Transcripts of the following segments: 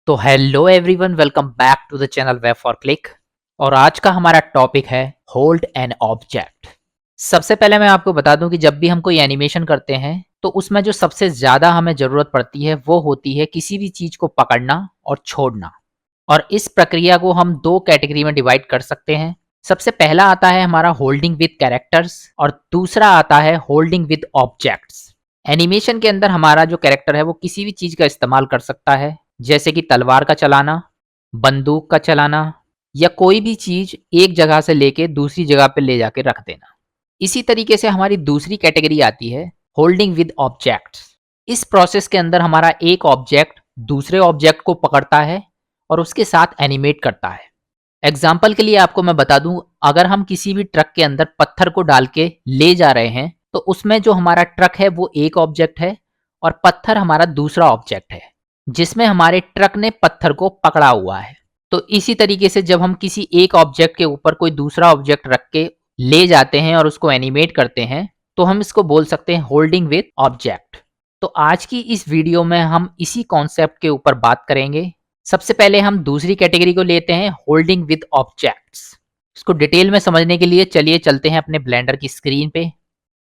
तो hello everyone, welcome back to the channel web for click. और आज का हमारा टॉपिक है होल्ड एन ऑब्जेक्ट। सबसे पहले मैं आपको बता दूं कि जब भी हम कोई एनिमेशन करते हैं तो उसमें जो सबसे ज्यादा हमें जरूरत पड़ती है वो होती है किसी भी चीज को पकड़ना और छोड़ना। और इस प्रक्रिया को हम दो कैटेगरी में डिवाइड कर सकते हैं। सबसे पहला आता है हमारा होल्डिंग विद कैरेक्टर्स और दूसरा आता है होल्डिंग विद ऑब्जेक्ट्स। एनिमेशन के अंदर हमारा जो कैरेक्टर है वो किसी भी चीज का इस्तेमाल कर सकता है, जैसे कि तलवार का चलाना, बंदूक का चलाना, या कोई भी चीज एक जगह से लेके दूसरी जगह पे ले जाके रख देना। इसी तरीके से हमारी दूसरी कैटेगरी आती है होल्डिंग विद ऑब्जेक्ट्स। इस प्रोसेस के अंदर हमारा एक ऑब्जेक्ट दूसरे ऑब्जेक्ट को पकड़ता है और उसके साथ एनिमेट करता है। एग्जाम्पल के लिए आपको मैं बता दूं, अगर हम किसी भी ट्रक के अंदर पत्थर को डाल के ले जा रहे हैं तो उसमें जो हमारा ट्रक है वो एक ऑब्जेक्ट है और पत्थर हमारा दूसरा ऑब्जेक्ट है, जिसमें हमारे ट्रक ने पत्थर को पकड़ा हुआ है। तो इसी तरीके से जब हम किसी एक ऑब्जेक्ट के ऊपर कोई दूसरा ऑब्जेक्ट रख के ले जाते हैं और उसको एनिमेट करते हैं तो हम इसको बोल सकते हैं होल्डिंग विद ऑब्जेक्ट। तो आज की इस वीडियो में हम इसी कॉन्सेप्ट के ऊपर बात करेंगे। सबसे पहले हम दूसरी कैटेगरी को लेते हैं होल्डिंग विद ऑब्जेक्ट्स। इसको डिटेल में समझने के लिए चलिए चलते हैं अपने ब्लेंडर की स्क्रीन पे।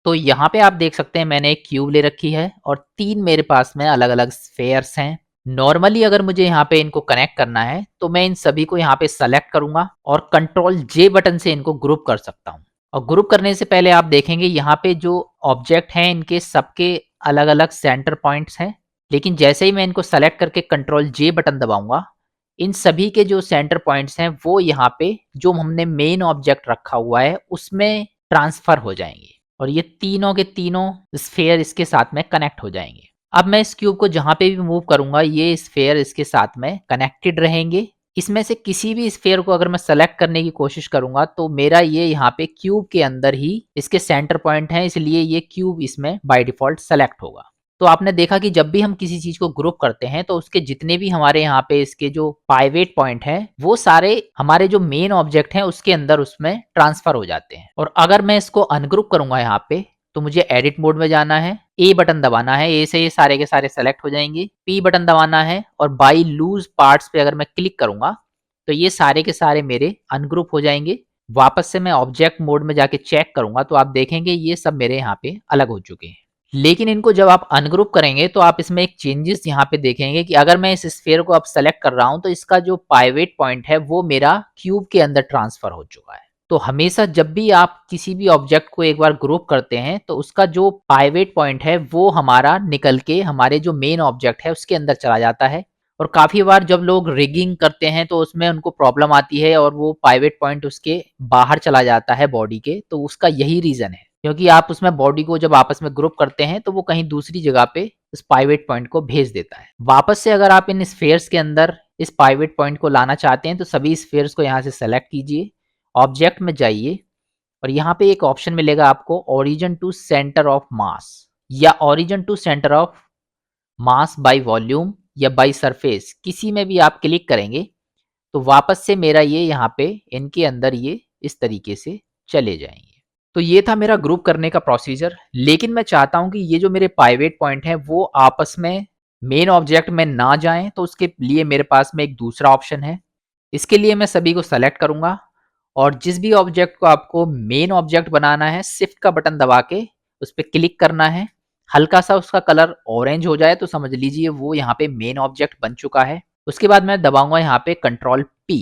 तो यहाँ पे आप देख सकते हैं मैंने एक क्यूब ले रखी है और तीन मेरे पास में अलग अलग स्फेयर्स हैं। नॉर्मली अगर मुझे यहाँ पे इनको कनेक्ट करना है तो मैं इन सभी को यहाँ पे सेलेक्ट करूंगा और कंट्रोल जे बटन से इनको ग्रुप कर सकता हूँ। और ग्रुप करने से पहले आप देखेंगे यहाँ पे जो ऑब्जेक्ट हैं इनके सबके अलग अलग सेंटर पॉइंट्स हैं, लेकिन जैसे ही मैं इनको सेलेक्ट करके कंट्रोल जे बटन दबाऊंगा इन सभी के जो सेंटर पॉइंट्स हैं वो यहाँ पे जो हमने मेन ऑब्जेक्ट रखा हुआ है उसमें ट्रांसफर हो जाएंगे और ये तीनों के तीनों स्फेयर इसके साथ में कनेक्ट हो जाएंगे। अब मैं इस क्यूब को जहां पे भी मूव करूंगा ये स्फेयर इसके साथ में कनेक्टेड रहेंगे। इसमें से किसी भी स्फेयर को अगर मैं सेलेक्ट करने की कोशिश करूंगा तो मेरा ये यहाँ पे क्यूब के अंदर ही इसके सेंटर पॉइंट है, इसलिए ये क्यूब इसमें बाय डिफॉल्ट सेलेक्ट होगा। तो आपने देखा कि जब भी हम किसी चीज को ग्रुप करते हैं तो उसके जितने भी हमारे यहाँ पे इसके जो पाइवेट पॉइंट है वो सारे हमारे जो मेन ऑब्जेक्ट है उसके अंदर उसमें ट्रांसफर हो जाते हैं। और अगर मैं इसको अनग्रुप करूंगा यहाँ पे तो मुझे एडिट मोड में जाना है, ए बटन दबाना है, ए से ये सारे के सारे सेलेक्ट हो जाएंगे, पी बटन दबाना है और बाई लूज पार्ट्स पे अगर मैं क्लिक करूंगा तो ये सारे के सारे मेरे अनग्रुप हो जाएंगे। वापस से मैं ऑब्जेक्ट मोड में जाके चेक करूंगा तो आप देखेंगे ये सब मेरे यहाँ पे अलग हो चुके हैं। लेकिन इनको जब आप अनग्रुप करेंगे तो आप इसमें एक चेंजेस यहाँ पे देखेंगे कि अगर मैं इस स्फीयर को अब सेलेक्ट कर रहा हूं तो इसका जो पाइवेट पॉइंट है वो मेरा क्यूब के अंदर ट्रांसफर हो चुका है। तो हमेशा जब भी आप किसी भी ऑब्जेक्ट को एक बार ग्रुप करते हैं तो उसका जो पाइवेट पॉइंट है वो हमारा निकल के हमारे जो मेन ऑब्जेक्ट है उसके अंदर चला जाता है। और काफी बार जब लोग रिगिंग करते हैं तो उसमें उनको प्रॉब्लम आती है और वो पाइवेट पॉइंट उसके बाहर चला जाता है बॉडी के, तो उसका यही रीजन है क्योंकि आप उसमें बॉडी को जब आपस में ग्रुप करते हैं तो वो कहीं दूसरी जगह पे इस पाइवेट पॉइंट को भेज देता है। वापस से अगर आप इन स्फेयर्स के अंदर इस पाइवेट पॉइंट को लाना चाहते हैं तो सभी स्फेयर्स को यहाँ से सेलेक्ट कीजिए, ऑब्जेक्ट में जाइए और यहाँ पे एक ऑप्शन मिलेगा आपको origin to centre of mass या origin to centre of mass by volume या बाय सरफेस, किसी में भी आप क्लिक करेंगे तो वापस से मेरा ये यहाँ पे इनके अंदर ये इस तरीके से चले जाएंगे। तो ये था मेरा ग्रुप करने का प्रोसीजर। लेकिन मैं चाहता हूं कि ये जो मेरे पाइवेट पॉइंट है वो आपस में मेन ऑब्जेक्ट में ना जाएं, तो उसके लिए मेरे पास में एक दूसरा ऑप्शन है। इसके लिए मैं सभी को सेलेक्ट करूंगा और जिस भी ऑब्जेक्ट को आपको मेन ऑब्जेक्ट बनाना है शिफ्ट का बटन दबा के उस पर क्लिक करना है। हल्का सा उसका कलर ऑरेंज हो जाए तो समझ लीजिए वो यहाँ पे मेन ऑब्जेक्ट बन चुका है। उसके बाद मैं दबाऊंगा यहाँ पे control P.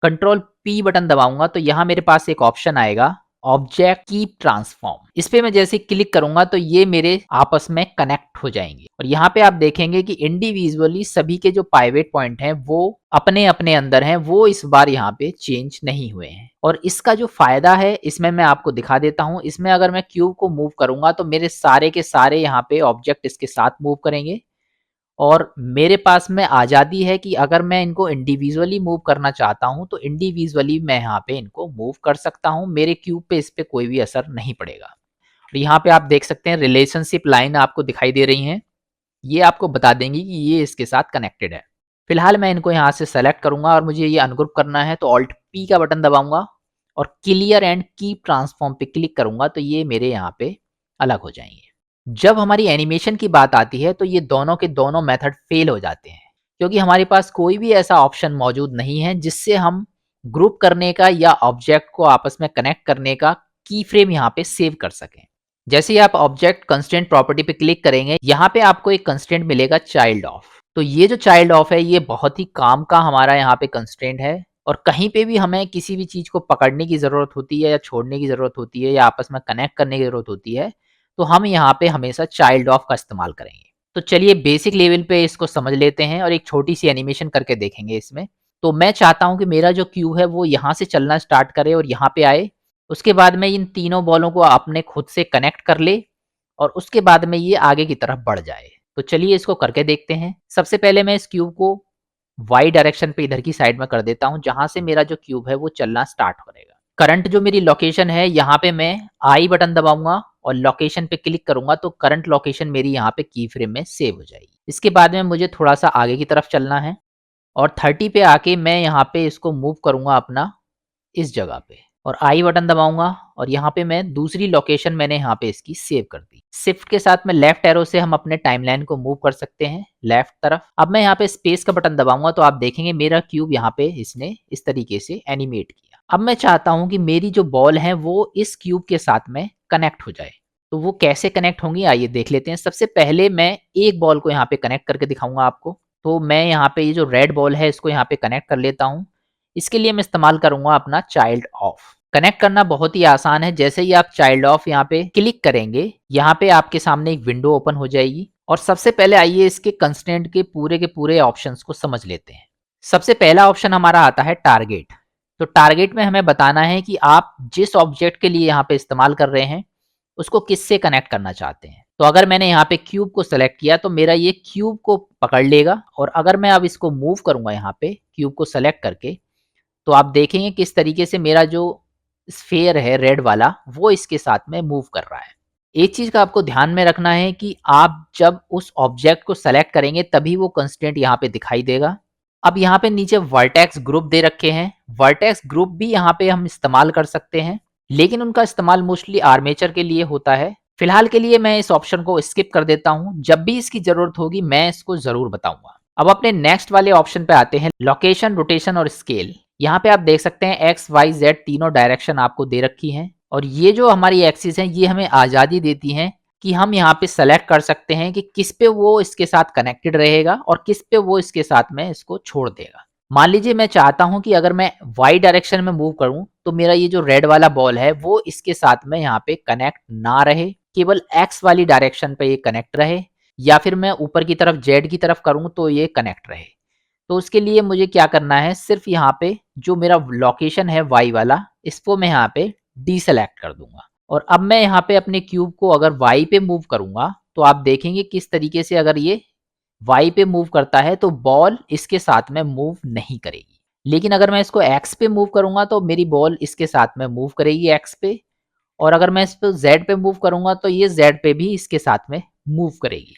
Control P button दबाऊंगा तो यहाँ मेरे पास एक ऑप्शन आएगा ऑब्जेक्ट कीप ट्रांसफॉर्म। इस पे मैं जैसे क्लिक करूंगा तो ये मेरे आपस में कनेक्ट हो जाएंगे और यहाँ पे आप देखेंगे कि इंडिविजुअली सभी के जो पाइवेट पॉइंट हैं वो अपने अपने अंदर हैं, वो इस बार यहाँ पे चेंज नहीं हुए हैं। और इसका जो फायदा है इसमें मैं आपको दिखा देता हूँ। इसमें अगर मैं क्यूब को मूव करूंगा तो मेरे सारे के सारे यहाँ पे ऑब्जेक्ट इसके साथ मूव करेंगे और मेरे पास में आज़ादी है कि अगर मैं इनको इंडिविजुअली मूव करना चाहता हूं तो इंडिविजुअली मैं यहाँ पे इनको मूव कर सकता हूं। मेरे क्यूब पे इस पे कोई भी असर नहीं पड़ेगा। और यहाँ पे आप देख सकते हैं रिलेशनशिप लाइन आपको दिखाई दे रही हैं, ये आपको बता देंगी कि ये इसके साथ कनेक्टेड है। फिलहाल मैं इनको यहाँ से सेलेक्ट करूंगा और मुझे ये अनग्रुप करना है तो ऑल्ट पी का बटन दबाऊंगा और क्लियर एंड कीप ट्रांसफॉर्म पे क्लिक करूंगा तो ये मेरे यहाँ पे अलग हो जाएंगे। जब हमारी एनिमेशन की बात आती है तो ये दोनों के दोनों मेथड फेल हो जाते हैं क्योंकि हमारे पास कोई भी ऐसा ऑप्शन मौजूद नहीं है जिससे हम ग्रुप करने का या ऑब्जेक्ट को आपस में कनेक्ट करने का की फ्रेम यहाँ पे सेव कर सकें। जैसे ही आप ऑब्जेक्ट कंस्ट्रेंट प्रॉपर्टी पे क्लिक करेंगे, यहाँ पे आपको एक कंस्ट्रेंट मिलेगा चाइल्ड ऑफ। तो ये जो चाइल्ड ऑफ है ये बहुत ही काम का हमारा यहाँ पे कंस्ट्रेंट है, और कहीं पे भी हमें किसी भी चीज को पकड़ने की जरूरत होती है या छोड़ने की जरूरत होती है या आपस में कनेक्ट करने की जरूरत होती है, तो हम यहाँ पे हमेशा चाइल्ड ऑफ का इस्तेमाल करेंगे। तो चलिए बेसिक लेवल पे इसको समझ लेते हैं और एक छोटी सी एनिमेशन करके देखेंगे इसमें। तो मैं चाहता हूँ कि मेरा जो क्यूब है वो यहाँ से चलना स्टार्ट करे और यहाँ पे आए। उसके बाद में इन तीनों बॉलों को आपने खुद से कनेक्ट कर ले और उसके बाद में ये आगे की तरफ बढ़ जाए। तो चलिए इसको करके देखते हैं। सबसे पहले मैं इस क्यूब को वाई डायरेक्शन पे इधर की साइड में कर देता हूँ, जहां से मेरा जो क्यूब है वो चलना स्टार्ट करेगा। करंट जो मेरी लोकेशन है, यहाँ पे मैं आई बटन दबाऊंगा और लोकेशन पे क्लिक करूंगा तो करंट लोकेशन मेरी यहाँ पे की फ्रेम में सेव हो जाएगी। इसके बाद में मुझे थोड़ा सा आगे की तरफ चलना है और 30 पे आके मैं यहाँ पे इसको मूव करूंगा अपना इस जगह पे, और आई बटन दबाऊंगा और यहाँ पे मैं दूसरी लोकेशन मैंने यहाँ पे इसकी सेव कर दी। शिफ्ट के साथ में लेफ्ट एरो से हम अपने टाइमलाइन को मूव कर सकते हैं लेफ्ट तरफ। अब मैं यहाँ पे स्पेस का बटन दबाऊंगा तो आप देखेंगे मेरा क्यूब यहाँ पे इसने इस तरीके से एनिमेट किया। अब मैं चाहता हूँ कि मेरी जो बॉल है वो इस क्यूब के साथ में कनेक्ट हो जाए। तो वो कैसे कनेक्ट होंगी आइए देख लेते हैं। सबसे पहले मैं एक बॉल को यहाँ पे कनेक्ट करके दिखाऊंगा आपको। तो मैं यहाँ पे ये जो रेड बॉल है इसको यहाँ पे कनेक्ट कर लेता हूँ। इसके लिए मैं इस्तेमाल करूंगा अपना चाइल्ड ऑफ। कनेक्ट करना बहुत ही आसान है। जैसे ही आप चाइल्ड ऑफ यहाँ पे क्लिक करेंगे, यहाँ पे आपके सामने एक विंडो ओपन हो जाएगी। और सबसे पहले आइए इसके कंस्ट्रेंट के पूरे ऑप्शंस को समझ लेते हैं। सबसे पहला ऑप्शन हमारा आता है टारगेट। तो टारगेट में हमें बताना है कि आप जिस ऑब्जेक्ट के लिए यहाँ पे इस्तेमाल कर रहे हैं उसको किससे कनेक्ट करना चाहते हैं। तो अगर मैंने यहाँ पे क्यूब को सेलेक्ट किया तो मेरा ये क्यूब को पकड़ लेगा, और अगर मैं अब इसको मूव करूंगा यहाँ पे क्यूब को सेलेक्ट करके, तो आप देखेंगे किस तरीके से मेरा जो स्फेयर है रेड वाला वो इसके साथ में मूव कर रहा है। एक चीज का आपको ध्यान में रखना है कि आप जब उस ऑब्जेक्ट को सेलेक्ट करेंगे तभी वो कंस्ट्रेंट यहाँ पे दिखाई देगा। अब यहाँ पे नीचे वर्टेक्स ग्रुप दे रखे हैं। वर्टेक्स ग्रुप भी यहाँ पे हम इस्तेमाल कर सकते हैं, लेकिन उनका इस्तेमाल मोस्टली आर्मेचर के लिए होता है। फिलहाल के लिए मैं इस ऑप्शन को स्किप कर देता हूँ। जब भी इसकी जरूरत होगी मैं इसको जरूर बताऊंगा। अब अपने नेक्स्ट वाले ऑप्शन पे आते हैं, लोकेशन, रोटेशन और स्केल। यहाँ पे आप देख सकते हैं एक्स वाई जेड तीनों डायरेक्शन आपको दे रखी हैं, और ये जो हमारी एक्सिस हैं ये हमें आज़ादी देती हैं कि हम यहाँ पे सेलेक्ट कर सकते हैं कि किस पे वो इसके साथ कनेक्टेड रहेगा और किस पे वो इसके साथ में इसको छोड़ देगा। मान लीजिए मैं चाहता हूँ कि अगर मैं वाई डायरेक्शन में मूव करूँ तो मेरा ये जो रेड वाला बॉल है वो इसके साथ में यहाँ पे कनेक्ट ना रहे, केवल एक्स वाली डायरेक्शन पे ये कनेक्ट रहे, या फिर मैं ऊपर की तरफ जेड की तरफ करूँ तो ये कनेक्ट रहे। तो उसके लिए मुझे क्या करना है, सिर्फ यहाँ पे जो मेरा लोकेशन है वाई वाला इसको मैं यहाँ पे डीसेलेक्ट कर दूंगा, और अब मैं यहाँ पे अपने क्यूब को अगर वाई पे मूव करूंगा तो आप देखेंगे किस तरीके से अगर ये वाई पे मूव करता है तो बॉल इसके साथ में मूव नहीं करेगी। लेकिन अगर मैं इसको एक्स पे मूव करूंगा तो मेरी बॉल इसके साथ में मूव करेगी एक्स पे, और अगर मैं इसको जेड पे मूव करूंगा तो ये जेड पे भी इसके साथ में मूव करेगी।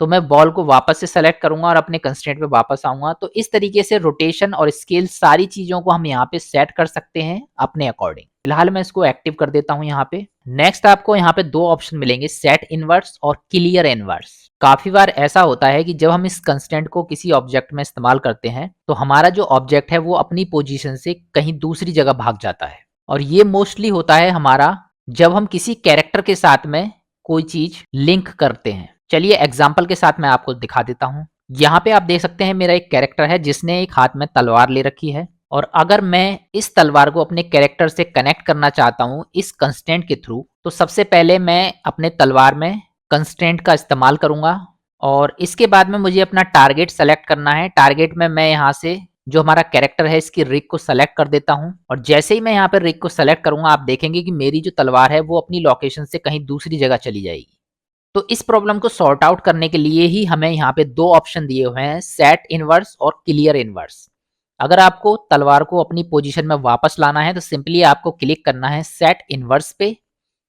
तो मैं बॉल को वापस से सेलेक्ट करूंगा और अपने कंस्ट्रेंट पे वापस आऊंगा। तो इस तरीके से रोटेशन और स्केल सारी चीजों को हम यहाँ पे सेट कर सकते हैं अपने अकॉर्डिंग। फिलहाल मैं इसको एक्टिव कर देता हूँ यहाँ पे। नेक्स्ट आपको यहाँ पे दो ऑप्शन मिलेंगे, सेट इनवर्स और क्लियर इनवर्स। काफी बार ऐसा होता है कि जब हम इस कंस्ट्रेंट को किसी ऑब्जेक्ट में इस्तेमाल करते हैं तो हमारा जो ऑब्जेक्ट है वो अपनी पोजीशन से कहीं दूसरी जगह भाग जाता है, और ये मोस्टली होता है हमारा जब हम किसी कैरेक्टर के साथ में कोई चीज लिंक करते हैं। चलिए एग्जाम्पल के साथ मैं आपको दिखा देता हूँ। यहाँ पे आप देख सकते हैं मेरा एक कैरेक्टर है जिसने एक हाथ में तलवार ले रखी है, और अगर मैं इस तलवार को अपने कैरेक्टर से कनेक्ट करना चाहता हूँ इस कंस्ट्रेंट के थ्रू, तो सबसे पहले मैं अपने तलवार में कंस्ट्रेंट का इस्तेमाल करूंगा, और इसके बाद में मुझे अपना टारगेट सेलेक्ट करना है। टारगेट में मैं यहाँ से जो हमारा कैरेक्टर है इसकी रिग को सेलेक्ट कर देता हूँ, और जैसे ही मैं यहाँ पर रिग को सेलेक्ट करूंगा आप देखेंगे कि मेरी जो तलवार है वो अपनी लोकेशन से कहीं दूसरी जगह चली जाएगी। तो इस प्रॉब्लम को सॉर्ट आउट करने के लिए ही हमें यहाँ पे दो ऑप्शन दिए हुए हैं, सेट इनवर्स और क्लियर इनवर्स। अगर आपको तलवार को अपनी पोजीशन में वापस लाना है तो सिंपली आपको क्लिक करना है सेट इनवर्स पे,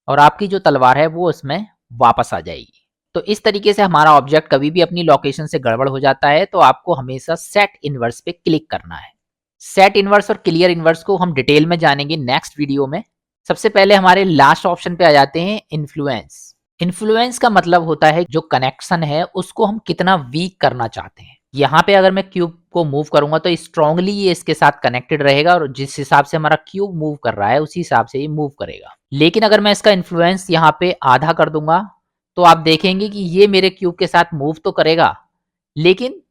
और आपकी जो तलवार है वो उसमें वापस आ जाएगी। तो इस तरीके से हमारा ऑब्जेक्ट कभी भी अपनी लोकेशन से गड़बड़ हो जाता है तो आपको हमेशा सेट इनवर्स पे क्लिक करना है। सेट इनवर्स और क्लियर इनवर्स को हम डिटेल में जानेंगे नेक्स्ट वीडियो में। सबसे पहले हमारे लास्ट ऑप्शन पे आ जाते हैं, इन्फ्लुएंस। इन्फ्लुएंस का मतलब होता है जो कनेक्शन है उसको हम कितना वीक करना चाहते हैं। यहाँ पे अगर मैं क्यूब को मूव करूंगा तो स्ट्रांगली ये इसके साथ कनेक्टेड रहेगा और जिस हिसाब से हमारा क्यूब मूव कर रहा है उसी हिसाब से ये मूव करेगा। लेकिन अगर मैं इसका इन्फ्लुएंस यहाँ पे आधा कर दूंगा तो आप देखेंगे कि ये मेरे क्यूब के साथ मूव तो करेगा लेकिन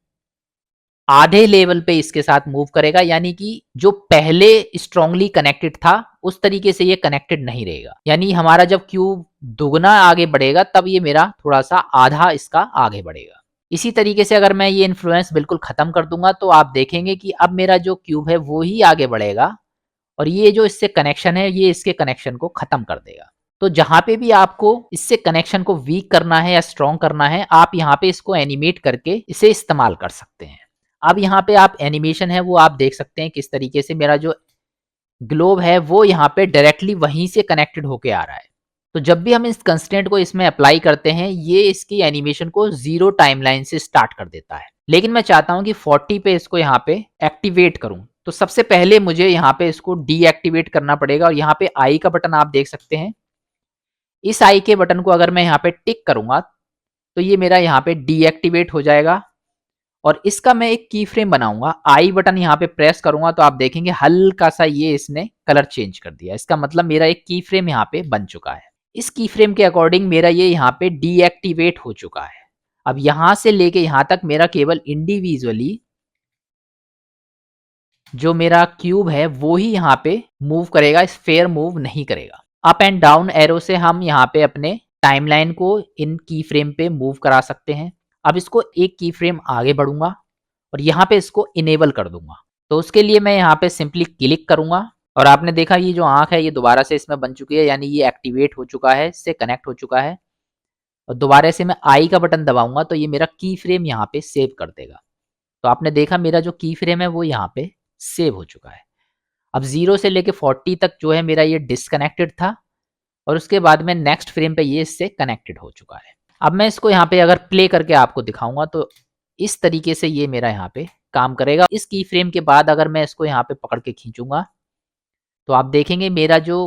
आधे लेवल पे इसके साथ मूव करेगा, यानी कि जो पहले स्ट्रांगली कनेक्टेड था उस तरीके से ये कनेक्टेड नहीं रहेगा। यानी हमारा जब क्यूब दुगना आगे बढ़ेगा तब ये मेरा थोड़ा सा आधा इसका आगे बढ़ेगा। इसी तरीके से अगर मैं ये इन्फ्लुएंस बिल्कुल खत्म कर दूंगा तो आप देखेंगे कि अब मेरा जो क्यूब है वो ही आगे बढ़ेगा और ये जो इससे कनेक्शन है ये इसके कनेक्शन को खत्म कर देगा। तो जहां पे भी आपको इससे कनेक्शन को वीक करना है या स्ट्रॉन्ग करना है, आप यहाँ पे इसको एनिमेट करके इसे इस्तेमाल कर सकते हैं। अब यहाँ पे आप एनिमेशन है वो आप देख सकते हैं किस तरीके से मेरा जो ग्लोब है वो यहाँ पे डायरेक्टली वहीं से कनेक्टेड होके आ रहा है। तो जब भी हम इस कंस्ट्रेंट को इसमें अप्लाई करते हैं ये इसकी एनिमेशन को 0 टाइमलाइन से स्टार्ट कर देता है। लेकिन मैं चाहता हूं कि 40 पे इसको यहाँ पे एक्टिवेट करूं, तो सबसे पहले मुझे यहाँ पे इसको डीएक्टिवेट करना पड़ेगा और यहाँ पे आई का बटन आप देख सकते हैं। इस आई के बटन को अगर मैं यहाँ पे टिक करूंगा तो ये मेरा यहाँ पे डीएक्टिवेट हो जाएगा और इसका मैं एक की फ्रेम बनाऊंगा। आई बटन यहाँ पे प्रेस करूंगा तो आप देखेंगे हल्का सा ये इसने कलर चेंज कर दिया। इसका मतलब मेरा एक की फ्रेम यहाँ पे बन चुका है। इस की फ्रेम के अकॉर्डिंग मेरा ये यहाँ पे डीएक्टिवेट हो चुका है। अब यहां से लेके यहां तक मेरा केवल इंडिविजुअली जो मेरा क्यूब है वो ही यहाँ पे मूव करेगा, स्फेयर मूव नहीं करेगा। अप एंड डाउन एरो से हम यहाँ पे अपने टाइमलाइन को इन की फ्रेम पे मूव करा सकते हैं। अब इसको एक की फ्रेम आगे बढ़ूंगा और यहाँ पे इसको इनेबल कर दूंगा। तो उसके लिए मैं यहाँ पे सिंपली क्लिक करूंगा और आपने देखा ये जो आंख है ये दोबारा से इसमें बन चुकी है, यानी ये एक्टिवेट हो चुका है, इससे कनेक्ट हो चुका है। और दोबारा से मैं आई का बटन दबाऊंगा तो ये मेरा की फ्रेम यहाँ पे सेव कर देगा। तो आपने देखा मेरा जो की फ्रेम है वो यहाँ पे सेव हो चुका है। अब 0 से लेके 40 तक जो है मेरा ये डिसकनेक्टेड था और उसके बाद में नेक्स्ट फ्रेम पे ये इससे कनेक्टेड हो चुका है। अब मैं इसको यहाँ पे अगर प्ले करके आपको दिखाऊंगा तो इस तरीके से ये मेरा यहाँ पे काम करेगा। इस की फ्रेम के बाद अगर मैं इसको यहाँ पे पकड़ के खींचूंगा तो आप देखेंगे मेरा जो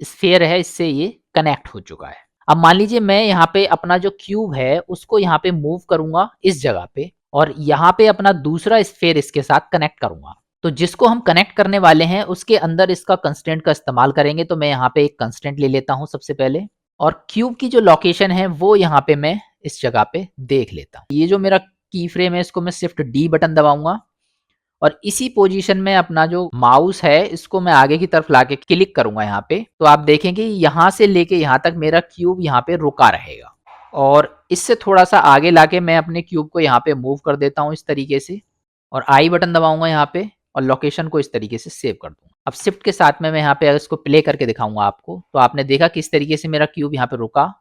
स्फेयर है इससे ये कनेक्ट हो चुका है। अब मान लीजिए मैं यहाँ पे अपना जो क्यूब है उसको यहाँ पे मूव करूंगा इस जगह पे और यहाँ पे अपना दूसरा स्फेयर इसके साथ कनेक्ट करूंगा। तो जिसको हम कनेक्ट करने वाले हैं उसके अंदर इसका कंस्ट्रेंट का इस्तेमाल करेंगे। तो मैं यहाँ पे एक कंस्ट्रेंट ले लेता हूँ सबसे पहले और क्यूब की जो लोकेशन है वो यहाँ पे मैं इस जगह पे देख लेता हूँ। ये जो मेरा की फ्रेम है इसको मैं शिफ्ट डी बटन दबाऊंगा और इसी पोजीशन में अपना जो माउस है इसको मैं आगे की तरफ लाके क्लिक करूंगा यहाँ पे। तो आप देखेंगे यहाँ से लेके यहाँ तक मेरा क्यूब यहाँ पे रुका रहेगा और इससे थोड़ा सा आगे लाके मैं अपने क्यूब को यहाँ पे मूव कर देता हूँ इस तरीके से और आई बटन दबाऊंगा यहाँ पे और लोकेशन को इस तरीके से सेव कर दूंगा। अब शिफ्ट के साथ में मैं यहाँ पे अगर इसको प्ले करके दिखाऊंगा आपको तो आपने देखा किस तरीके से मेरा क्यूब यहाँ पे रुका।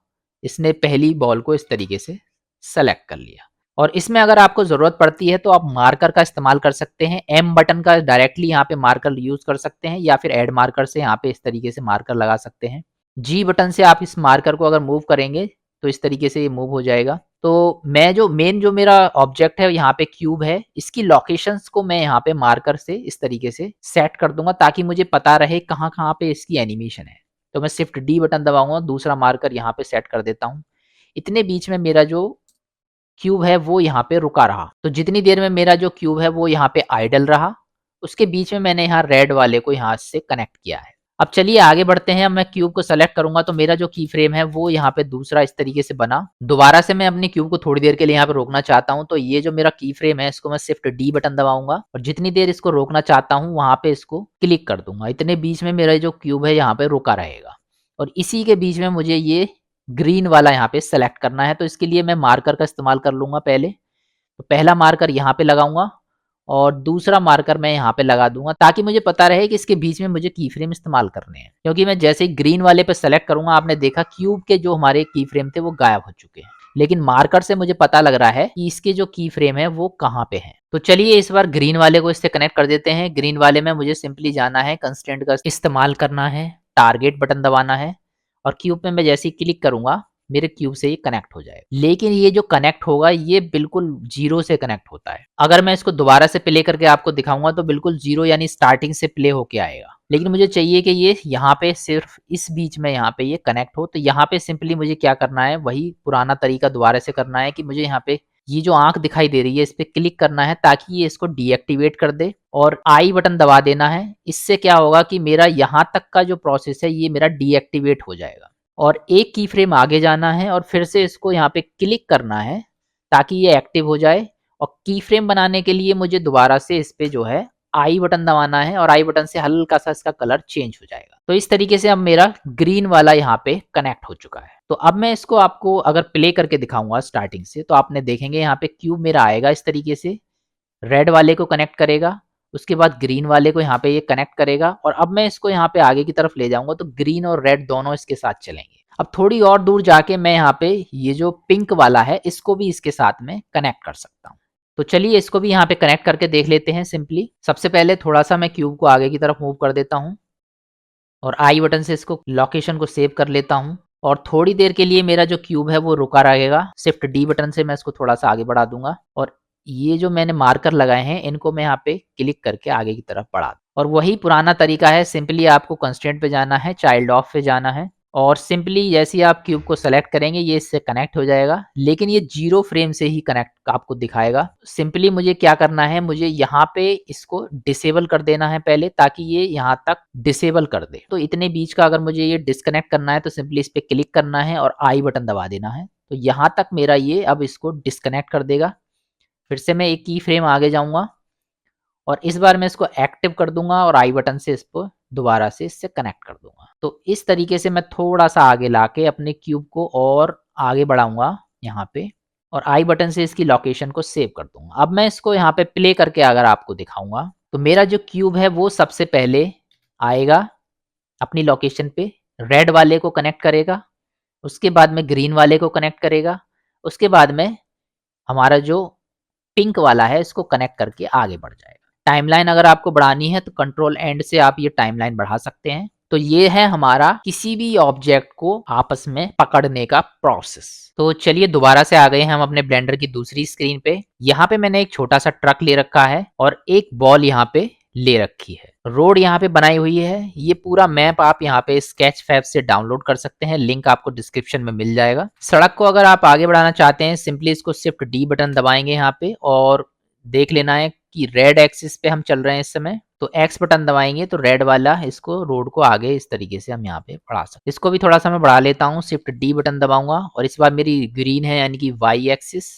इसने पहली बॉल को इस तरीके से सेलेक्ट कर लिया और इसमें अगर आपको जरूरत पड़ती है तो आप मार्कर का इस्तेमाल कर सकते हैं। एम बटन का डायरेक्टली यहाँ पे मार्कर यूज कर सकते हैं या फिर ऐड मार्कर से यहाँ पे इस तरीके से मार्कर लगा सकते हैं। जी बटन से आप इस मार्कर को अगर मूव करेंगे तो इस तरीके से ये मूव हो जाएगा। तो मैं जो मेरा ऑब्जेक्ट है यहाँ पे क्यूब है इसकी लोकेशंस को मैं यहाँ पे मार्कर से इस तरीके से सेट कर दूंगा ताकि मुझे पता रहे कहाँ कहाँ पे इसकी एनिमेशन है। तो मैं शिफ्ट डी बटन दबाऊंगा, दूसरा मार्कर यहाँ पे सेट कर देता हूँ। इतने बीच में मेरा जो क्यूब है वो यहाँ पे रुका रहा। तो जितनी देर में मेरा जो क्यूब है वो यहाँ पे आइडल रहा उसके बीच में मैंने यहाँ रेड वाले को यहाँ से कनेक्ट किया है। अब चलिए आगे बढ़ते हैं। अब मैं क्यूब को सेलेक्ट करूंगा तो मेरा जो की फ्रेम है वो यहाँ पे दूसरा इस तरीके से बना। दोबारा से मैं अपने क्यूब को थोड़ी देर के लिए यहाँ पे रोकना चाहता हूँ तो ये जो मेरा की फ्रेम है इसको मैं शिफ्ट डी बटन दबाऊंगा और जितनी देर इसको रोकना चाहता हूँ वहां पे इसको क्लिक कर दूंगा। इतने बीच में मेरा जो क्यूब है यहाँ पे रुका रहेगा और इसी के बीच में मुझे ये ग्रीन वाला यहाँ पे सेलेक्ट करना है। तो इसके लिए मैं मार्कर का इस्तेमाल कर लूंगा। पहले तो पहला मार्कर यहाँ पे लगाऊंगा और दूसरा मार्कर मैं यहाँ पे लगा दूंगा ताकि मुझे पता रहे कि इसके बीच में मुझे की फ्रेम इस्तेमाल करने हैं। क्योंकि मैं जैसे ही ग्रीन वाले पे सेलेक्ट करूंगा आपने देखा क्यूब के जो हमारे की फ्रेम थे वो गायब हो चुके हैं, लेकिन मार्कर से मुझे पता लग रहा है कि इसके जो की फ्रेम है वो कहाँ पे है। तो चलिए इस बार ग्रीन वाले को इससे कनेक्ट कर देते हैं। ग्रीन वाले में मुझे सिंपली जाना है, कंस्ट्रेंट का इस्तेमाल करना है, टारगेट बटन दबाना है और क्यूब में मैं जैसे ही क्लिक करूंगा मेरे क्यूब से ये कनेक्ट हो जाएगा। लेकिन ये जो कनेक्ट होगा ये बिल्कुल 0 से कनेक्ट होता है। अगर मैं इसको दोबारा से प्ले करके आपको दिखाऊंगा तो बिल्कुल 0 यानी स्टार्टिंग से प्ले होके आएगा। लेकिन मुझे चाहिए कि ये यहाँ पे सिर्फ इस बीच में यहाँ पे ये कनेक्ट हो। तो यहाँ पे सिंपली मुझे क्या करना है, वही पुराना तरीका दोबारा से करना है कि मुझे यहाँ पे ये जो आंख दिखाई दे रही है इस पे क्लिक करना है ताकि ये इसको डीएक्टिवेट कर दे, और आई बटन दबा देना है। इससे क्या होगा कि मेरा यहाँ तक का जो प्रोसेस है ये मेरा डीएक्टिवेट हो जाएगा। और एक की फ्रेम आगे जाना है और फिर से इसको यहाँ पे क्लिक करना है ताकि ये एक्टिव हो जाए। और की फ्रेम बनाने के लिए मुझे दोबारा से इस पे जो है आई बटन दबाना है, और आई बटन से हल्का सा इसका कलर चेंज हो जाएगा। तो इस तरीके से अब मेरा ग्रीन वाला यहाँ पे कनेक्ट हो चुका है। तो अब मैं इसको आपको अगर प्ले करके दिखाऊंगा स्टार्टिंग से, तो आपने देखेंगे यहाँ पे क्यूब मेरा आएगा इस तरीके से, रेड वाले को कनेक्ट करेगा, उसके बाद ग्रीन वाले को यहाँ पे ये कनेक्ट करेगा, और अब मैं इसको यहाँ पे आगे की तरफ ले जाऊंगा तो ग्रीन और रेड दोनों इसके साथ चलेंगे। अब थोड़ी और दूर जाके मैं यहाँ पे ये जो पिंक वाला है इसको भी इसके साथ में कनेक्ट कर सकता हूँ। तो चलिए इसको भी यहाँ पे कनेक्ट करके देख लेते हैं सिंपली। सबसे पहले थोड़ा सा मैं क्यूब को आगे की तरफ मूव कर देता हूँ और आई बटन से इसको लोकेशन को सेव कर लेता हूँ, और थोड़ी देर के लिए मेरा जो क्यूब है वो रुका रहेगा। शिफ्ट डी बटन से मैं इसको थोड़ा सा आगे बढ़ा दूंगा, और ये जो मैंने मार्कर लगाए हैं इनको मैं यहाँ पे क्लिक करके आगे की तरफ बढ़ा दूँ। और वही पुराना तरीका है, सिंपली आपको कंस्ट्रेंट पे जाना है, चाइल्ड ऑफ पे जाना है, और सिंपली जैसे ही आप क्यूब को सेलेक्ट करेंगे ये इससे कनेक्ट हो जाएगा, लेकिन ये 0 फ्रेम से ही कनेक्ट आपको दिखाएगा। सिंपली मुझे क्या करना है, मुझे यहाँ पे इसको डिसेबल कर देना है पहले, ताकि ये यहाँ तक डिसेबल कर दे। तो इतने बीच का अगर मुझे ये डिस्कनेक्ट करना है तो सिंपली इस पे क्लिक करना है और आई बटन दबा देना है। तो यहाँ तक मेरा ये अब इसको डिस्कनेक्ट कर देगा। फिर से मैं एक की फ्रेम आगे जाऊंगा और इस बार मैं इसको एक्टिव कर दूंगा और आई बटन से इसको दोबारा से इससे कनेक्ट कर दूंगा। तो इस तरीके से मैं थोड़ा सा आगे लाके अपने क्यूब को और आगे बढ़ाऊंगा यहाँ पे, और आई बटन से इसकी लोकेशन को सेव कर दूंगा। अब मैं इसको यहाँ पे प्ले करके अगर आपको दिखाऊंगा तो मेरा जो क्यूब है वो सबसे पहले आएगा अपनी लोकेशन पे, रेड वाले को कनेक्ट करेगा, उसके बाद में ग्रीन वाले को कनेक्ट करेगा, उसके बाद में हमारा जो पिंक वाला है इसको कनेक्ट करके आगे बढ़ जाएगा। टाइमलाइन अगर आपको बढ़ानी है तो कंट्रोल एंड से आप ये टाइमलाइन बढ़ा सकते हैं। तो ये है हमारा किसी भी ऑब्जेक्ट को आपस में पकड़ने का प्रोसेस। तो चलिए दोबारा से आ गए हम अपने ब्लेंडर की दूसरी स्क्रीन पे। यहाँ पे मैंने एक छोटा सा ट्रक ले रखा है और एक बॉल यहाँ पे ले रखी है। रोड यहाँ पे बनाई हुई है। ये पूरा मैप आप यहाँ पे स्केच फैब से डाउनलोड कर सकते हैं, लिंक आपको डिस्क्रिप्शन में मिल जाएगा। सड़क को अगर आप आगे बढ़ाना चाहते हैं सिंपली इसको शिफ्ट डी बटन दबाएंगे यहाँ पे, और देख लेना है कि रेड एक्सिस पे हम चल रहे हैं इस समय। तो एक्स बटन दबाएंगे तो रेड वाला इसको रोड को आगे इस तरीके से हम यहाँ पे बढ़ा सकते हैं। इसको भी थोड़ा सा मैं बढ़ा लेता हूँ, शिफ्ट डी बटन दबाऊंगा और इस बार मेरी ग्रीन है यानी कि वाई एक्सिस,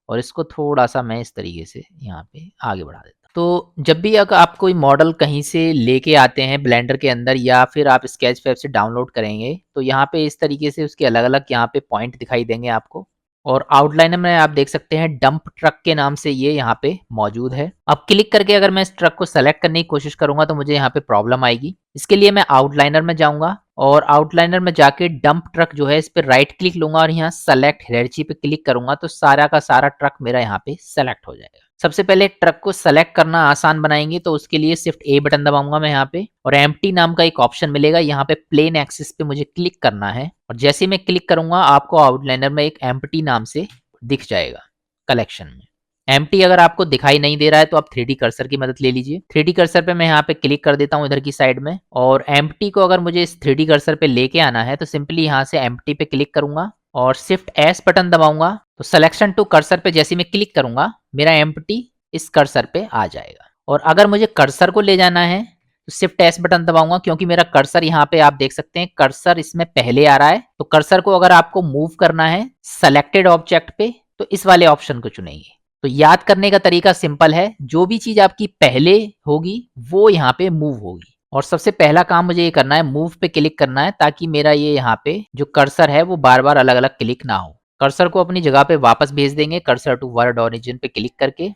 और इसको थोड़ा सा मैं इस तरीके से यहाँ पे आगे बढ़ा देता हूँ। तो जब भी अगर आप कोई मॉडल कहीं से लेके आते हैं ब्लेंडर के अंदर या फिर आप स्केच फैब से डाउनलोड करेंगे तो यहाँ पे इस तरीके से उसके अलग अलग यहाँ पे पॉइंट दिखाई देंगे आपको, और आउटलाइनर में आप देख सकते हैं डंप ट्रक के नाम से ये यहाँ पे मौजूद है। अब क्लिक करके अगर मैं इस ट्रक को सेलेक्ट करने की कोशिश करूंगा तो मुझे यहाँ पे प्रॉब्लम आएगी। इसके लिए मैं आउटलाइनर में जाऊंगा और आउटलाइनर में जाके डंप ट्रक जो है इस पे राइट क्लिक लूंगा और यहाँ सेलेक्ट हायरार्की पे क्लिक करूंगा तो सारा का सारा ट्रक मेरा यहाँ पे सेलेक्ट हो जाएगा। सबसे पहले ट्रक को सेलेक्ट करना आसान बनाएंगे तो उसके लिए शिफ्ट ए बटन दबाऊंगा मैं यहाँ पे, और एम्प्टी नाम का एक ऑप्शन मिलेगा, यहाँ पे प्लेन एक्सिस पे मुझे क्लिक करना है, और जैसे मैं क्लिक करूंगा आपको आउटलाइनर में एक एम्प्टी नाम से दिख जाएगा कलेक्शन में। एम्प्टी अगर आपको दिखाई नहीं दे रहा है तो आप 3D कर्सर की मदद ले लीजिए। 3D कर्सर पे मैं यहाँ पे क्लिक कर देता हूँ इधर की साइड में, और एम्प्टी को अगर मुझे इस 3D कर्सर पे लेके आना है तो सिंपली यहाँ से एम्प्टी पे क्लिक करूंगा और शिफ्ट एस बटन दबाऊंगा। तो सिलेक्शन टू कर्सर पे जैसे मैं क्लिक करूंगा मेरा एम्प्टी इस कर्सर पे आ जाएगा। और अगर मुझे कर्सर को ले जाना है तो शिफ्ट एस बटन दबाऊंगा, क्योंकि मेरा कर्सर यहाँ पे आप देख सकते हैं कर्सर इसमें पहले आ रहा है। तो कर्सर को अगर आपको मूव करना है सेलेक्टेड ऑब्जेक्ट पे तो इस वाले ऑप्शन को चुनेंगे। तो याद करने का तरीका सिंपल है, जो भी चीज आपकी पहले होगी वो यहाँ पे मूव होगी, और सबसे पहला काम मुझे ये करना है मूव पे क्लिक करना है ताकि मेरा ये यहाँ पे जो कर्सर है वो बार बार अलग अलग क्लिक ना हो। कर्सर को अपनी जगह पे वापस भेज देंगे कर्सर टू वर्ड ओरिजिन पे क्लिक करके,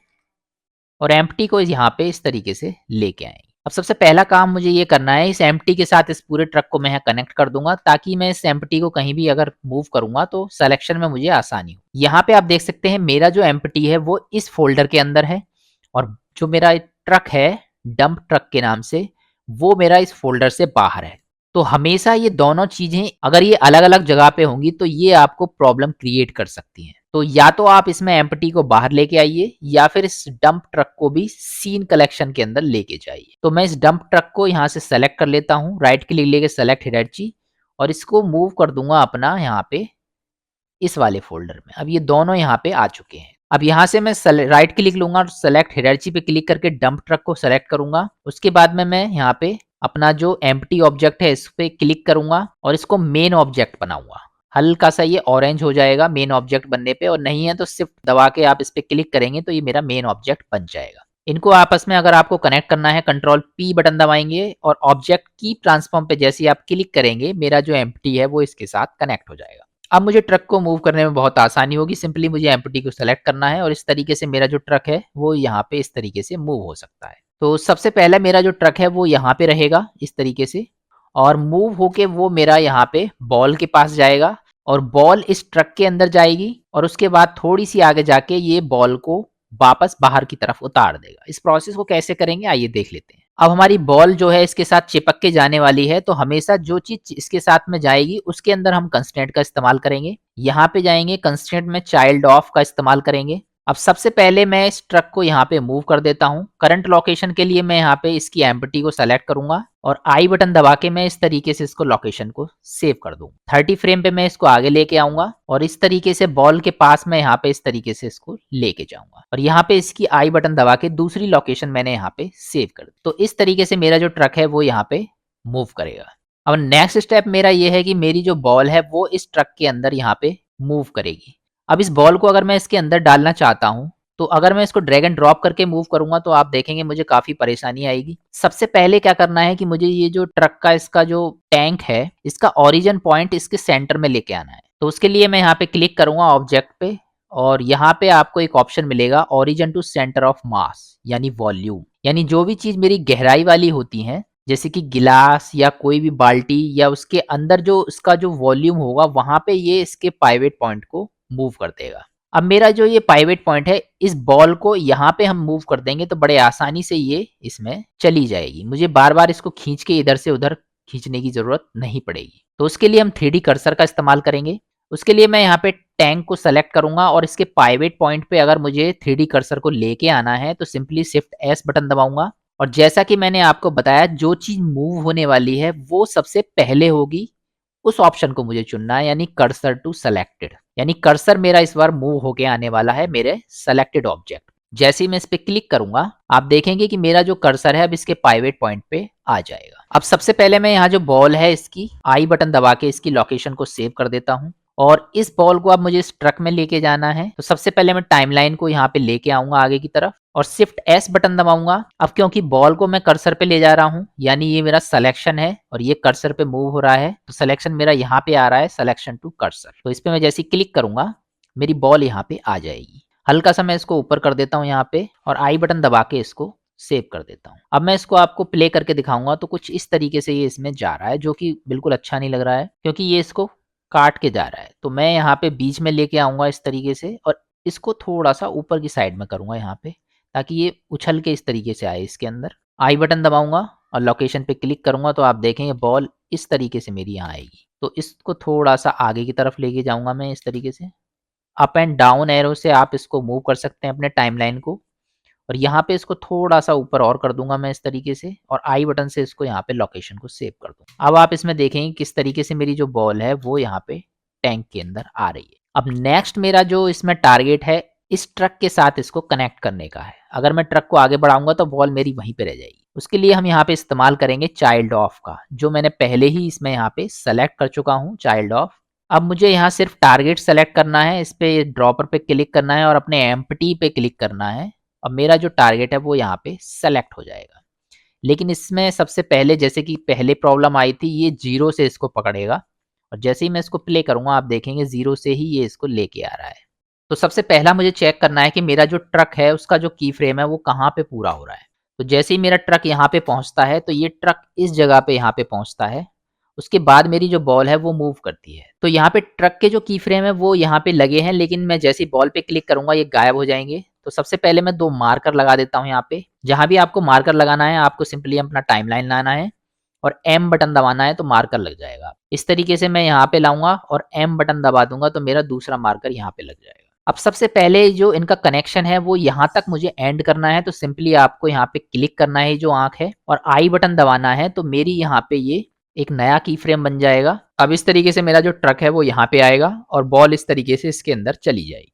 और एम्प्टी को यहाँ पे इस तरीके से लेके आएंगे। अब सबसे पहला काम मुझे ये करना है, इस एम्प्टी के साथ इस पूरे ट्रक को मैं कनेक्ट कर दूंगा ताकि मैं इस एम्प्टी को कहीं भी अगर मूव करूंगा तो सिलेक्शन में मुझे आसानी हो। यहाँ पे आप देख सकते हैं मेरा जो एम्प्टी है वो इस फोल्डर के अंदर है, और जो मेरा ट्रक है डंप ट्रक के नाम से वो मेरा इस फोल्डर से बाहर है। तो हमेशा ये दोनों चीजें अगर ये अलग अलग जगह पे होंगी तो ये आपको प्रॉब्लम क्रिएट कर सकती हैं। तो या तो आप इसमें एम्प्टी को बाहर लेके आइए या फिर इस डंप ट्रक को भी सीन कलेक्शन के अंदर लेके जाइए। तो मैं इस डंप ट्रक को यहाँ से सेलेक्ट कर लेता हूँ, राइट क्लिक लेके सेलेक्ट हायरार्की, और इसको मूव कर दूंगा अपना यहाँ पे इस वाले फोल्डर में। अब ये दोनों यहाँ पे आ चुके हैं। अब यहाँ से मैं राइट क्लिक लूंगा और सेलेक्ट हायरार्की पे क्लिक करके डंप ट्रक को सेलेक्ट करूंगा। उसके बाद में मैं यहाँ पे अपना जो एम्प्टी ऑब्जेक्ट है इस पे क्लिक करूंगा और इसको मेन ऑब्जेक्ट बनाऊंगा। हल्का सा ये ऑरेंज हो जाएगा मेन ऑब्जेक्ट बनने पे, और नहीं है तो शिफ्ट दबा के आप इस पे क्लिक करेंगे तो ये मेरा मेन ऑब्जेक्ट बन जाएगा। इनको आपस में अगर आपको कनेक्ट करना है कंट्रोल पी बटन दबाएंगे और ऑब्जेक्ट की ट्रांसफॉर्म पे जैसे ही आप क्लिक करेंगे मेरा जो एम्प्टी है वो इसके साथ कनेक्ट हो जाएगा। अब मुझे ट्रक को मूव करने में बहुत आसानी होगी। सिंपली मुझे एम्प्टी को सेलेक्ट करना है और इस तरीके से मेरा जो ट्रक है वो यहाँ पे इस तरीके से मूव हो सकता है। तो सबसे पहले मेरा जो ट्रक है वो यहाँ पे रहेगा इस तरीके से, और मूव होके वो मेरा यहाँ पे बॉल के पास जाएगा और बॉल इस ट्रक के अंदर जाएगी और उसके बाद थोड़ी सी आगे जाके ये बॉल को वापस बाहर की तरफ उतार देगा। इस प्रोसेस को कैसे करेंगे आइए देख लेते हैं। अब हमारी बॉल जो है इसके साथ चिपक के जाने वाली है, तो हमेशा जो चीज इसके साथ में जाएगी उसके अंदर हम कंस्ट्रेंट का इस्तेमाल करेंगे। यहाँ पे जाएंगे कंस्ट्रेंट में चाइल्ड ऑफ का इस्तेमाल करेंगे। अब सबसे पहले मैं इस ट्रक को यहाँ पे मूव कर देता हूँ। करंट लोकेशन के लिए मैं यहाँ पे इसकी एम्प्टी को सेलेक्ट करूंगा और आई बटन दबा के मैं इस तरीके से इसको लोकेशन को सेव कर दूंगा। 30 फ्रेम पे मैं इसको आगे लेके आऊंगा और इस तरीके से बॉल के पास मैं यहाँ पे इस तरीके से इसको लेके जाऊंगा और यहाँ पे इसकी आई बटन दबा के दूसरी लोकेशन मैंने यहाँ पे सेव कर दी। तो इस तरीके से मेरा जो ट्रक है वो यहाँ पे मूव करेगा। अब नेक्स्ट स्टेप मेरा ये है कि मेरी जो बॉल है वो इस ट्रक के अंदर यहाँ पे मूव करेगी। अब इस बॉल को अगर मैं इसके अंदर डालना चाहता हूँ तो अगर मैं इसको ड्रैग एंड ड्रॉप करके मूव करूंगा तो आप देखेंगे मुझे काफी परेशानी आएगी। सबसे पहले क्या करना है कि मुझे ये जो ट्रक का इसका जो टैंक है इसका ओरिजिन पॉइंट इसके सेंटर में लेके आना है। तो उसके लिए मैं यहाँ पे क्लिक करूंगा ऑब्जेक्ट पे और यहाँ पे आपको एक ऑप्शन मिलेगा origin to centre of mass यानी वॉल्यूम, यानी जो भी चीज मेरी गहराई वाली होती है जैसे कि गिलास या कोई भी बाल्टी या उसके अंदर जो इसका जो वॉल्यूम होगा वहां पे ये इसके पाइवेट पॉइंट को मूव कर देगा। अब मेरा जो ये पाइवेट पॉइंट है इस बॉल को यहाँ पे हम मूव कर देंगे तो बड़े आसानी से ये इसमें चली जाएगी। मुझे बार बार इसको खींच के इधर से उधर खींचने की जरूरत नहीं पड़ेगी। तो उसके लिए हम 3D कर्सर का इस्तेमाल करेंगे। उसके लिए मैं यहाँ पे टैंक को सेलेक्ट करूंगा और इसके पाइवेट पॉइंट पे अगर मुझे 3D कर्सर को लेके आना है तो सिंपली शिफ्ट एस बटन दबाऊंगा और जैसा कि मैंने आपको बताया जो चीज मूव होने वाली है वो सबसे पहले होगी उस ऑप्शन को मुझे चुनना है, यानी कर्सर टू सेलेक्टेड, यानी कर्सर मेरा इस बार मूव होके आने वाला है मेरे सेलेक्टेड ऑब्जेक्ट। जैसे ही मैं इस पे क्लिक करूंगा आप देखेंगे कि मेरा जो कर्सर है अब इसके पाइवेट पॉइंट पे आ जाएगा। अब सबसे पहले मैं यहाँ जो बॉल है इसकी आई बटन दबा के इसकी लोकेशन को सेव कर देता हूँ और इस बॉल को अब मुझे इस ट्रक में लेके जाना है। तो सबसे पहले मैं टाइमलाइन को यहाँ पे लेके आऊंगा आगे की तरफ और शिफ्ट एस बटन दबाऊंगा। अब क्योंकि बॉल को मैं कर्सर पे ले जा रहा हूँ यानी ये मेरा सिलेक्शन है और ये कर्सर पे मूव हो रहा है तो सिलेक्शन मेरा यहाँ पे आ रहा है सिलेक्शन टू कर्सर। तो इस पे मैं जैसे क्लिक करूंगा मेरी बॉल यहाँ पे आ जाएगी। हल्का सा मैं इसको ऊपर कर देता हूँ यहाँ पे और आई बटन दबा के इसको सेव कर देता हूँ। अब मैं इसको आपको प्ले करके दिखाऊंगा तो कुछ इस तरीके से ये इसमें जा रहा है जो कि बिल्कुल अच्छा नहीं लग रहा है क्योंकि ये इसको काट के जा रहा है। तो मैं यहाँ पे बीच में लेके आऊंगा इस तरीके से और इसको थोड़ा सा ऊपर की साइड में करूंगा यहाँ पे ताकि ये उछल के इस तरीके से आए इसके अंदर। आई बटन दबाऊंगा और लोकेशन पे क्लिक करूंगा तो आप देखेंगे बॉल इस तरीके से मेरी यहाँ आएगी। तो इसको थोड़ा सा आगे की तरफ लेके जाऊंगा मैं इस तरीके से। अप एंड डाउन एरो से आप इसको मूव कर सकते हैं अपने टाइमलाइन को और यहाँ पे इसको थोड़ा सा ऊपर और कर दूंगा मैं इस तरीके से और आई बटन से इसको यहाँ पे लोकेशन को सेव कर दूंगा। अब आप इसमें देखेंगे किस तरीके से मेरी जो बॉल है वो यहाँ पे टैंक के अंदर आ रही है। अब नेक्स्ट मेरा जो इसमें टारगेट है इस ट्रक के साथ इसको कनेक्ट करने का है। अगर मैं ट्रक को आगे बढ़ाऊंगा तो बॉल मेरी वहीं पे रह जाएगी। उसके लिए हम यहाँ पे इस्तेमाल करेंगे चाइल्ड ऑफ का जो मैंने पहले ही इसमें यहाँ पे सेलेक्ट कर चुका हूँ चाइल्ड ऑफ। अब मुझे यहाँ सिर्फ टारगेट सेलेक्ट करना है, इस पे ड्रॉपर पे क्लिक करना है और अपने एम्प्टी पे क्लिक करना है और मेरा जो टारगेट है वो यहाँ पे सेलेक्ट हो जाएगा। लेकिन इसमें सबसे पहले जैसे कि पहले प्रॉब्लम आई थी ये 0 से इसको पकड़ेगा और जैसे ही मैं इसको प्ले करूंगा आप देखेंगे 0 से ही ये इसको लेके आ रहा है। तो सबसे पहला मुझे चेक करना है कि मेरा जो ट्रक है उसका जो की फ्रेम है वो कहाँ पे पूरा हो रहा है। तो जैसे ही मेरा ट्रक यहाँ पे पहुंचता है तो ये ट्रक इस जगह पे यहाँ पे पहुंचता है। उसके बाद मेरी जो बॉल है वो मूव करती है। तो यहाँ पे ट्रक के जो की फ्रेम है वो यहाँ पे लगे हैं लेकिन मैं जैसे ही बॉल पे क्लिक करूंगा ये गायब हो जाएंगे। तो सबसे पहले मैं 2 मार्कर लगा देता हूँ यहाँ पे। जहां भी आपको मार्कर लगाना है आपको सिंपली अपना टाइमलाइन लाना है और एम बटन दबाना है तो मार्कर लग जाएगा। इस तरीके से मैं यहाँ पे लाऊंगा और एम बटन दबा दूंगा तो मेरा दूसरा मार्कर यहाँ पे लग जाएगा। अब सबसे पहले जो इनका कनेक्शन है वो यहाँ तक मुझे एंड करना है तो सिंपली आपको यहाँ पे क्लिक करना है जो आंख है और आई बटन दबाना है तो मेरी यहाँ पे ये एक नया की फ्रेम बन जाएगा। अब इस तरीके से मेरा जो ट्रक है वो यहाँ पे आएगा और बॉल इस तरीके से इसके अंदर चली जाएगी।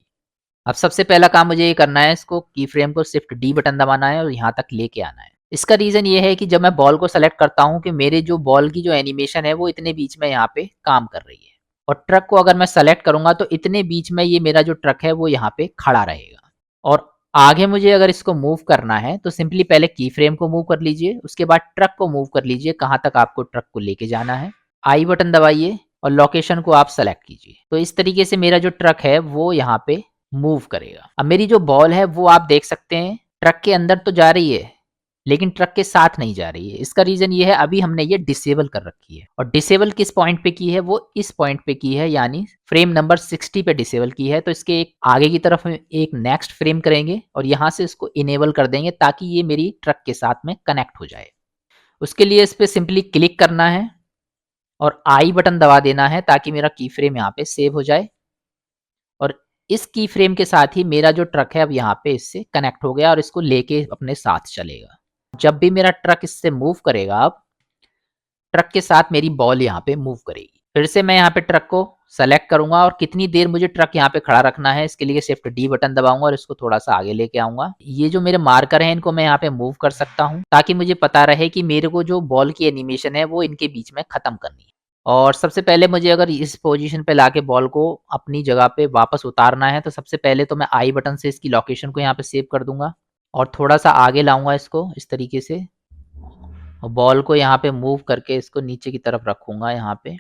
अब सबसे पहला काम मुझे ये करना है, इसको की फ्रेम को शिफ्ट डी बटन दबाना है और यहाँ तक लेके आना है। इसका रीज़न ये है कि जब मैं बॉल को सेलेक्ट करता हूँ कि मेरे जो बॉल की जो एनिमेशन है वो इतने बीच में यहाँ पे काम कर रही है, और ट्रक को अगर मैं सेलेक्ट करूँगा तो इतने बीच में ये मेरा जो ट्रक है वो यहाँ पे खड़ा रहेगा। और आगे मुझे अगर इसको मूव करना है तो सिंपली पहले की फ्रेम को मूव कर लीजिए, उसके बाद ट्रक को मूव कर लीजिए, कहाँ तक आपको ट्रक को लेके जाना है। आई बटन दबाइए और लोकेशन को आप सेलेक्ट कीजिए। तो इस तरीके से मेरा जो ट्रक है वो यहाँ पे मूव करेगा। अब मेरी जो बॉल है वो आप देख सकते हैं ट्रक के अंदर तो जा रही है, लेकिन ट्रक के साथ नहीं जा रही है। इसका रीज़न ये है, अभी हमने ये डिसेबल कर रखी है, और डिसेबल किस पॉइंट पे की है, वो इस पॉइंट पे की है, यानी फ्रेम नंबर 60 पे डिसेबल की है। तो इसके एक आगे की तरफ हम एक नेक्स्ट फ्रेम करेंगे और यहाँ से इसको इनेबल कर देंगे ताकि ये मेरी ट्रक के साथ में कनेक्ट हो जाए। उसके लिए इस पे सिंपली क्लिक करना है और आई बटन दबा देना है ताकि मेरा की फ्रेम यहाँ पे सेव हो जाए, और इस की फ्रेम के साथ ही मेरा जो ट्रक है अब यहाँ पे इससे कनेक्ट हो गया और इसको लेके अपने साथ चलेगा। जब भी मेरा ट्रक इससे मूव करेगा, अब ट्रक के साथ मेरी बॉल यहाँ पे मूव करेगी। फिर से मैं यहाँ पे ट्रक को सेलेक्ट करूंगा और कितनी देर मुझे ट्रक यहाँ पे खड़ा रखना है, इसके लिए शिफ्ट डी बटन दबाऊंगा और इसको थोड़ा सा आगे लेके आऊंगा। ये जो मेरे मार्कर हैं इनको मैं यहाँ पे मूव कर सकता हूँ ताकि मुझे पता रहे कि मेरे को जो बॉल की एनिमेशन है वो इनके बीच में खत्म करनी है। और सबसे पहले मुझे अगर इस पोजीशन पे लाके बॉल को अपनी जगह पे वापस उतारना है तो सबसे पहले तो मैं आई बटन से इसकी लोकेशन को यहाँ पे सेव कर दूंगा और थोड़ा सा आगे लाऊंगा इसको इस तरीके से, और बॉल को यहाँ पे मूव करके इसको नीचे की तरफ रखूँगा यहाँ पे,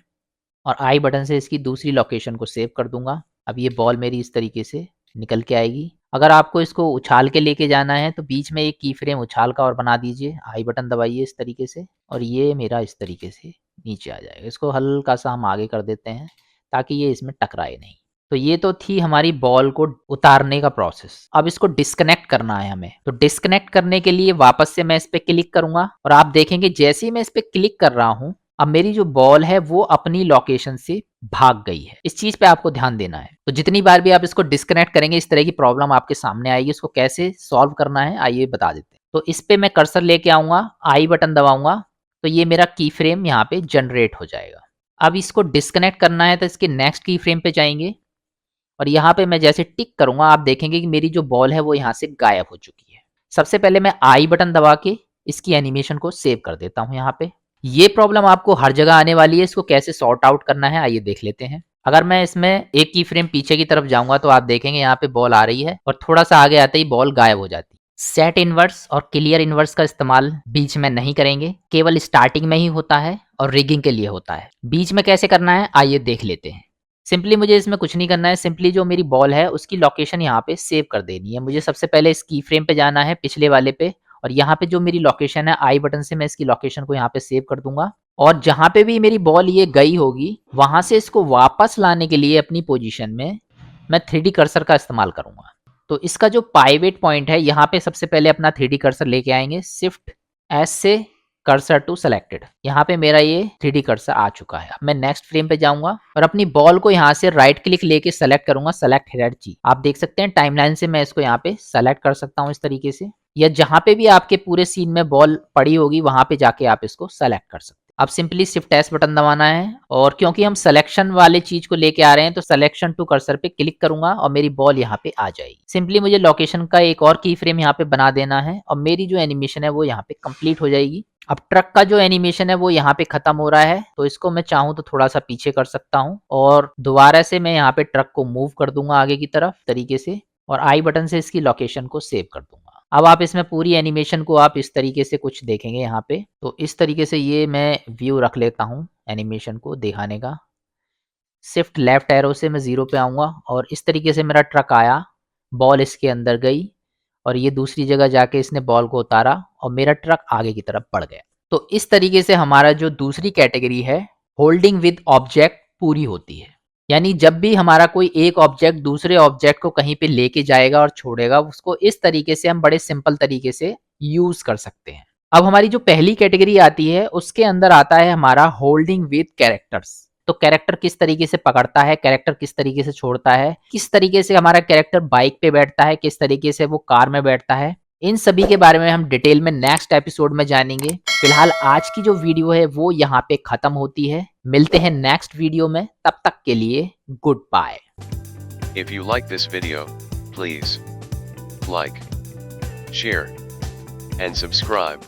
और आई बटन से इसकी दूसरी लोकेशन को सेव कर दूँगा। अब ये बॉल मेरी इस तरीके से निकल के आएगी। अगर आपको इसको उछाल के लेके जाना है तो बीच में एक की फ्रेम उछाल का और बना दीजिए, आई बटन दबाइए इस तरीके से, और ये मेरा इस तरीके से नीचे आ जाएगा। इसको हल्का सा हम आगे कर देते हैं ताकि ये इसमें टकराए नहीं। तो ये तो थी हमारी बॉल को उतारने का प्रोसेस। अब इसको डिस्कनेक्ट करना है हमें, तो डिस्कनेक्ट करने के लिए वापस से मैं इस पे क्लिक करूंगा और आप देखेंगे जैसे ही मैं इस पे क्लिक कर रहा हूं अब मेरी जो बॉल है वो अपनी लोकेशन से भाग गई है। इस चीज पे आपको ध्यान देना है। तो जितनी बार भी आप इसको डिस्कनेक्ट करेंगे इस तरह की प्रॉब्लम आपके सामने आएगी। इसको कैसे सॉल्व करना है आइए बता देते हैं। तो इस पे मैं कर्सर लेके आऊंगा, आई बटन दबाऊंगा तो ये मेरा की फ्रेम यहाँ पे जनरेट हो जाएगा। अब इसको डिस्कनेक्ट करना है तो इसके नेक्स्ट की फ्रेम पे जाएंगे और यहाँ पे मैं जैसे टिक करूंगा आप देखेंगे कि मेरी जो बॉल है वो यहाँ से गायब हो चुकी है। सबसे पहले मैं आई बटन दबा के इसकी एनिमेशन को सेव कर देता हूँ यहाँ पे। ये प्रॉब्लम आपको हर जगह आने वाली है, इसको कैसे सॉर्ट आउट करना है आइए देख लेते हैं। अगर मैं इसमें एक की फ्रेम पीछे की तरफ जाऊंगा तो आप देखेंगे यहाँ पे बॉल आ रही है और थोड़ा सा आगे आते ही बॉल गायब हो जाती है। सेट इनवर्स और क्लियर इनवर्स का इस्तेमाल बीच में नहीं करेंगे, केवल स्टार्टिंग में ही होता है और रिगिंग के लिए होता है। बीच में कैसे करना है आइए देख लेते हैं। सिंपली मुझे इसमें कुछ नहीं करना है, सिंपली जो मेरी बॉल है उसकी लोकेशन यहाँ पे सेव कर देनी है। मुझे सबसे पहले इस की फ्रेम पे जाना है पिछले वाले पे, और यहाँ पे जो मेरी लोकेशन है आई बटन से मैं इसकी लोकेशन को यहाँ पे सेव कर दूंगा, और जहाँ पे भी मेरी बॉल ये गई होगी वहां से इसको वापस लाने के लिए अपनी पोजीशन में मैं 3D कर्सर का इस्तेमाल करूंगा। तो इसका जो पाइवेट पॉइंट है यहाँ पे सबसे पहले अपना 3D कर्सर लेके आएंगे, शिफ्ट एस से कर्सर टू सेलेक्टेड। यहाँ पे मेरा ये 3D कर्सर आ चुका है। अब मैं नेक्स्ट फ्रेम पे जाऊंगा और अपनी बॉल को यहाँ से राइट क्लिक लेके सेलेक्ट करूंगा, सेलेक्ट हायरार्की। आप देख सकते हैं टाइमलाइन से मैं इसको यहाँ पे सेलेक्ट कर सकता हूँ इस तरीके से, या जहां पे भी आपके पूरे सीन में बॉल पड़ी होगी वहां पे जाके आप इसको सेलेक्ट कर सकते हैं। अब सिंपली शिफ्ट एस बटन दबाना है, और क्योंकि हम सिलेक्शन वाले चीज को लेके आ रहे हैं तो सिलेक्शन टू कर्सर पे क्लिक करूंगा और मेरी बॉल यहाँ पे आ जाएगी। सिंपली मुझे लोकेशन का एक और की फ्रेम यहाँ पे बना देना है और मेरी जो एनिमेशन है वो यहाँ पे कंप्लीट हो जाएगी। अब ट्रक का जो एनिमेशन है वो यहाँ पे खत्म हो रहा है, तो इसको मैं चाहूँ तो थोड़ा सा पीछे कर सकता हूँ और दोबारा से मैं यहाँ पे ट्रक को मूव कर दूंगा आगे की तरफ तरीके से, और आई बटन से इसकी लोकेशन को सेव कर दूंगा। अब आप इसमें पूरी एनिमेशन को आप इस तरीके से कुछ देखेंगे यहाँ पे। तो इस तरीके से ये मैं व्यू रख लेता हूँ एनिमेशन को दिखाने का। शिफ्ट लेफ्ट एरो से मैं 0 पे आऊँगा और इस तरीके से मेरा ट्रक आया, बॉल इसके अंदर गई और ये दूसरी जगह जाके इसने बॉल को उतारा और मेरा ट्रक आगे की तरफ बढ़ गया। तो इस तरीके से हमारा जो दूसरी कैटेगरी है होल्डिंग विद ऑब्जेक्ट पूरी होती है। यानी जब भी हमारा कोई एक ऑब्जेक्ट दूसरे ऑब्जेक्ट को कहीं पे लेके जाएगा और छोड़ेगा, उसको इस तरीके से हम बड़े सिंपल तरीके से यूज कर सकते हैं। अब हमारी जो पहली कैटेगरी आती है उसके अंदर आता है हमारा होल्डिंग विद कैरेक्टर्स। तो कैरेक्टर किस तरीके से पकड़ता है, कैरेक्टर किस तरीके से छोड़ता है, किस तरीके से हमारा कैरेक्टर बाइक पे बैठता है, किस तरीके से वो कार में बैठता है, इन सभी के बारे में हम डिटेल में नेक्स्ट एपिसोड में जानेंगे। फिलहाल आज की जो वीडियो है वो यहाँ पे खत्म होती है। मिलते हैं नेक्स्ट वीडियो में, तब तक के लिए goodbye. If you like this video, please like, share, and subscribe.